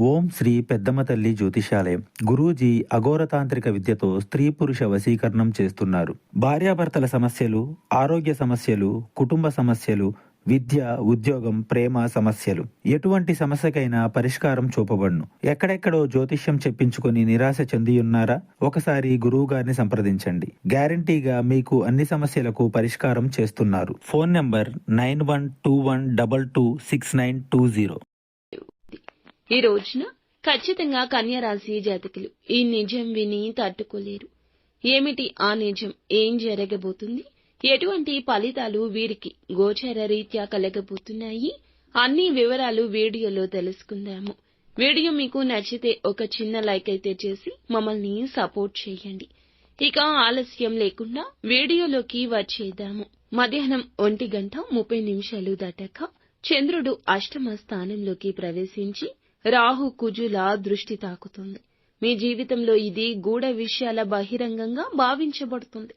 ఓం శ్రీ పెద్దమ్మ తల్లి జ్యోతిషాలయం. గురూజీ అఘోరతాంత్రిక విద్యతో స్త్రీ పురుష వశీకరణం చేస్తున్నారు. భార్యాభర్తల సమస్యలు, ఆరోగ్య సమస్యలు, కుటుంబ సమస్యలు, విద్య, ఉద్యోగం, ప్రేమ సమస్యలు, ఎటువంటి సమస్యకైనా పరిష్కారం చూపబడును. ఎక్కడెక్కడో జ్యోతిష్యం చెప్పించుకొని నిరాశ చెందియున్నారా? ఒకసారి గురువు గారిని సంప్రదించండి. గ్యారంటీగా మీకు అన్ని సమస్యలకు పరిష్కారం చేస్తున్నారు. Phone number 9121226920. ఈ రోజున ఖచ్చితంగా కన్యా రాశి జాతకులు ఈ నిజం విని తట్టుకోలేరు. ఏమిటి ఆ నిజం? ఏం జరగబోతుంది? ఎటువంటి ఫలితాలు వీరికి గోచర రీత్యా కలగబోతున్నాయి? అన్ని వివరాలు వీడియోలో తెలుసుకుందాము. వీడియో మీకు నచ్చితే ఒక చిన్న లైక్ అయితే చేసి మమ్మల్ని సపోర్ట్ చేయండి. ఇక ఆలస్యం లేకుండా వీడియోలోకి వచ్చేద్దాము. మధ్యాహ్నం 1:30 దాటాక చంద్రుడు అష్టమ స్థానంలోకి ప్రవేశించి రాహు కుజుల దృష్టి తాకుతుంది. మీ జీవితంలో ఇది గూఢ విషయాల బహిరంగంగా భావించబడుతుంది.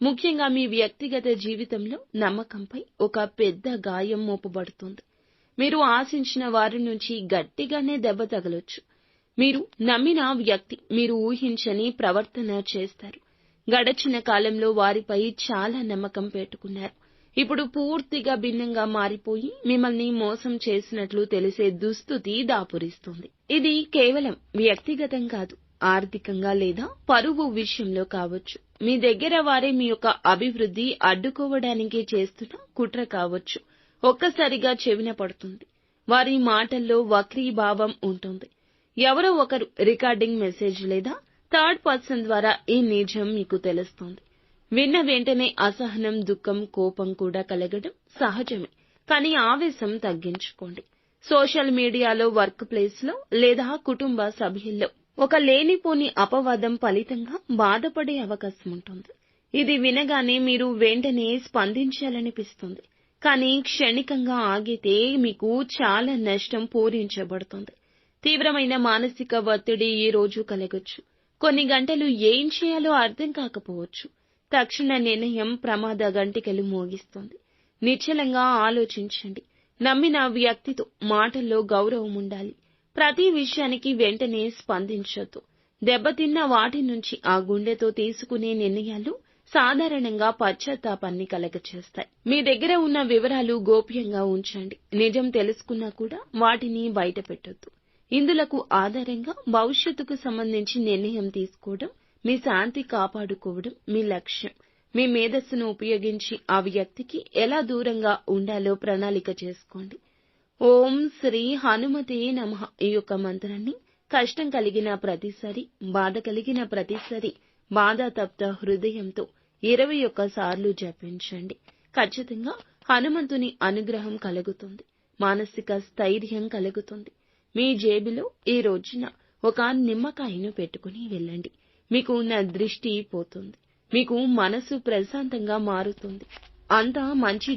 ముఖ్యంగా మీ వ్యక్తిగత జీవితంలో నమ్మకంపై ఒక పెద్ద గాయం మోపబడుతుంది. మీరు ఆశించిన వారి నుంచి గట్టిగానే దెబ్బ తగలొచ్చు. మీరు నమ్మిన వ్యక్తి మీరు ఊహించని ప్రవర్తన చేస్తారు. గడచిన కాలంలో వారిపై చాలా నమ్మకం పెట్టుకున్నారు. ఇప్పుడు పూర్తిగా భిన్నంగా మారిపోయి మిమ్మల్ని మోసం చేసినట్లు తెలిసే దుస్థితి దాపురిస్తుంది. ఇది కేవలం వ్యక్తిగతం కాదు, ఆర్థికంగా లేదా పరువు విషయంలో కావచ్చు. మీ దగ్గర వారే మీ యొక్క అభివృద్ధి అడ్డుకోవడానికి చేస్తున్న కుట్ర కావచ్చు. ఒక్కసారిగా చెవిన పడుతుంది. వారి మాటల్లో వక్రీభావం ఉంటుంది. ఎవరో ఒకరు రికార్డింగ్ మెసేజ్ లేదా థర్డ్ పర్సన్ ద్వారా ఈ నిజం మీకు తెలుస్తుంది. విన్న వెంటనే అసహనం, దుఃఖం, కోపం కూడా కలగడం సహజమే. కానీ ఆవేశం తగ్గించుకోండి. సోషల్ మీడియాలో, వర్క్ ప్లేస్ లో లేదా కుటుంబ సభ్యుల్లో ఒక లేనిపోని అపవాదం ఫలితంగా బాధపడే అవకాశం ఉంటుంది. ఇది వినగానే మీరు వెంటనే స్పందించాలనిపిస్తుంది. కానీ క్షణికంగా ఆగితే మీకు చాలా నష్టం పూరించబడుతుంది. తీవ్రమైన మానసిక ఒత్తిడి ఈ రోజు కలగొచ్చు. కొన్ని గంటలు ఏం చేయాలో అర్థం కాకపోవచ్చు. తక్షణ నిర్ణయం ప్రమాద గంటికలు మోగిస్తుంది. నిశ్చలంగా ఆలోచించండి. నమ్మిన వ్యక్తితో మాటల్లో గౌరవం ఉండాలి. ప్రతి విషయానికి వెంటనే స్పందించొద్దు. దెబ్బతిన్న వాటి నుంచి ఆ గుండెతో తీసుకునే నిర్ణయాలు సాధారణంగా పశ్చాత్తాపాన్ని కలగచేస్తాయి. మీ దగ్గర ఉన్న వివరాలు గోప్యంగా ఉంచండి. నిజం తెలుసుకున్నా కూడా వాటిని బయట పెట్టొద్దు. ఇందులకు ఆధారంగా భవిష్యత్తుకు సంబంధించి నిర్ణయం తీసుకోవడం, మీ శాంతి కాపాడుకోవడం మీ లక్ష్యం. మీ మేధస్సును ఉపయోగించి ఆ వ్యక్తికి ఎలా దూరంగా ఉండాలో ప్రణాళిక చేసుకోండి. ఓం శ్రీ హనుమతే నమః ఈ యొక్క మంత్రాన్ని కష్టం కలిగిన ప్రతిసారి, బాధ కలిగిన ప్రతిసారి బాధాతప్త హృదయంతో 21 సార్లు జపించండి. ఖచ్చితంగా హనుమంతుని అనుగ్రహం కలుగుతుంది. మానసిక స్థైర్యం కలుగుతుంది. మీ జేబులో ఈ రోజున ఒక నిమ్మకాయను పెట్టుకుని వెళ్ళండి. మీకు ఉన్న దృష్టి పోతుంది. మీకు మనసు ప్రశాంతంగా మారుతుంది. అంతా మంచి